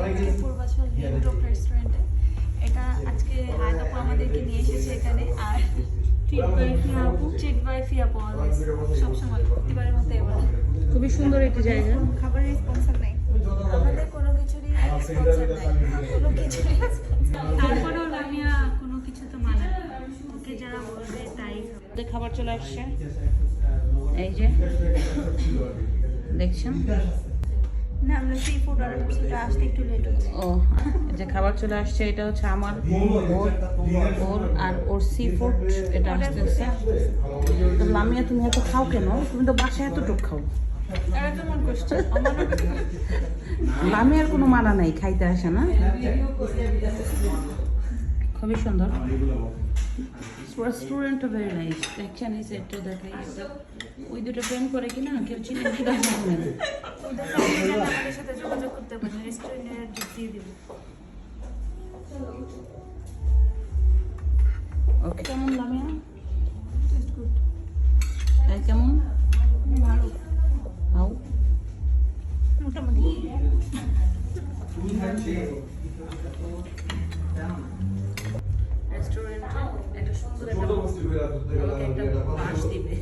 আজকে পূর্বাচল হিলটপ রেস্টুরেন্টে। এটা আজকে হায়াত আপু আমাদেরকে নিয়ে এসেছে এখানে। আর ট্রিট বাই ফিয়া আপু অলওয়েজ, সবসময় প্রতিবারের মতো এবার। খুবই সুন্দর একটি জায়গা। খাবারের স্পন্সর নাই, আমাদের কোনো কিছুরই স্পন্সর নাই, কোনো কিছুরই তারপরেও লামিয়া কোনো কিছু তো মানে না, ওকে যারা বলবে তাই খাবার চলে আসছে, এই যে দেখছেন না। আমরা সি ফুড অর্ডার করছি, এটা আসতে একটু লেট হচ্ছে। ও এই যে খাবার চলে আসছে, এটা হচ্ছে আমার ওর আর ওর সি ফুড এটা আসতেছে। তো লামিয়া তুমি এত খাও কেন? তুমি তো বাসায় এতটুকু খাও। এটা কেমন করছে? লামিয়ার কোনো মানা নাই, খাইতে আসে না। খুবই সুন্দর, রেস্টুরেন্টও ভেরি নাইস। দেখছেন এই সেটটা দেখাই, ওই দুটো প্রেম করে কিনা কেউ চিনে কি জানেন। আমাদের সাথে যোগাযোগ করতে পারেন, রেস্টুরেন্টের অ্যাড্রেস দিয়ে দিব। ওকে, কেমন লামিয়া? Taste good. তাই কেমন? ভালো, খাও। মোটামুটি। রেস্টুরেন্টে একটা সুন্দর একটা বাস দিবে,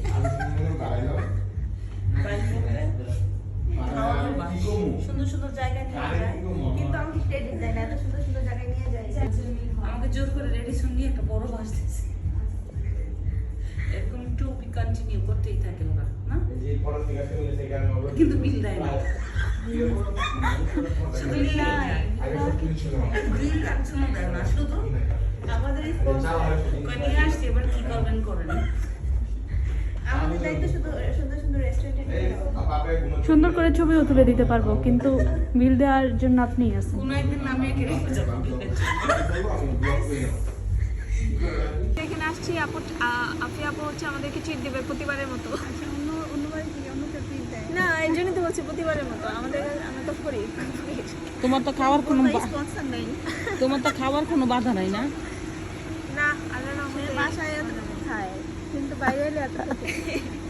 সুন্দর সুন্দর জায়গায় নিয়ে যায়, কিন্তু আমি রেডি যাই না, এত সুন্দর সুন্দর জায়গায় নিয়ে যাই। আমাকে জোর করে রেডি সঙ্গে একটা বড় বাস দিচ্ছে। এরকম একটু কন্টিনিউ করতেই থাকে ওরা, না? কিন্তু বিল দেয় না, শুধু বিল দেয় না, শুধু আমাদের নিয়ে আসছে। এবার কি করবেন করেন, আমাদের দায়িত্ব শুধু সুন্দর সুন্দর রেস্টুরেন্টে নিয়ে যাওয়া। সুন্দর করে ছবিও তুলে দিতে পারবো, কিন্তু বিল দেওয়ার জন্য আপনিই আছেন। কোনো একদিন নামিয়ে রেখে যাবো। এখানে আসছি, আফিয়া আপু হচ্ছে আমাদেরকে ট্রিট দেবে প্রতিবারের মতো। অন্যবারে কি অন্য কেউ ট্রিট দেয় না, এই জন্যই তো বলছি প্রতিবারের মতো। আমরা তো করি। তোমার তো খাওয়ার কোনো স্পন্সর নেই। তোমার তো খাওয়ার কোনো বাধা নাই না? না, আল্লাহ রহমতে বাসায় এতটুকু খায়, কিন্তু বাইরে এলে এতটুকু।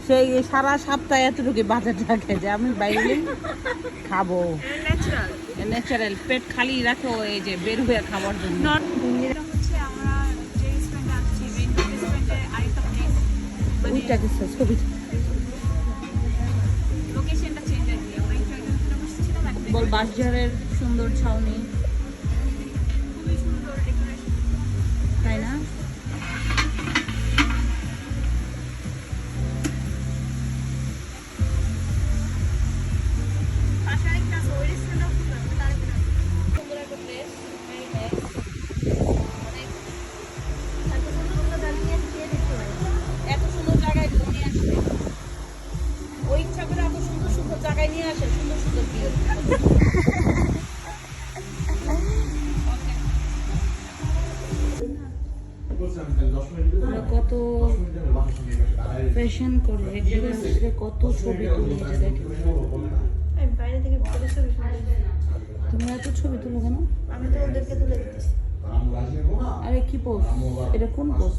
সেই সারা সপ্তাহে এতটুকু বাজার থাকে যে আমি বাইরে খাবো। ন্যাচারাল ন্যাচারাল পেট খালি রাখো, এই যে বের হয়ে খাবার জন্য। এটা হচ্ছে আমরা যে রেস্টুরেন্টে আসছি, রেইনবো রেস্টুরেন্টে আরেকটা প্লেস, মানে ওইটা কিছু ছবি লোকেশনটা চেঞ্জ আর কি। আমরা একটু আগে যেটা বসেছিলাম, এখন বল বাসঝাড়ের সুন্দর ছাউনি, খুবই সুন্দর ডেকোরেশন। তাই না? পাশে আরেকটা আছে, ওই রেস্টুরেন্টটাও খুব ভালো, তার একটা সুন্দর একটা প্লেস। এত সুন্দর সুন্দর দাঁড়িয়ে আছে, কে দেখতে পারে? এত সুন্দর জায়গায় নিয়ে আসবে, ওই ইচ্ছা করে এত সুন্দর সুন্দর জায়গায় নিয়ে আসে, সুন্দর সুন্দর ভিউ। কত ফ্যাশন করে এখানে আসলে কত ছবি তুলে, যে দেখে এই বাইরে থেকে ভিতরে ছবি সুন্দর। তুমি এত ছবি তুলো কেন? আমি তো ওদেরকে তুলে দিতেছি। আরে কি পোজ, এটা কোন পোজ?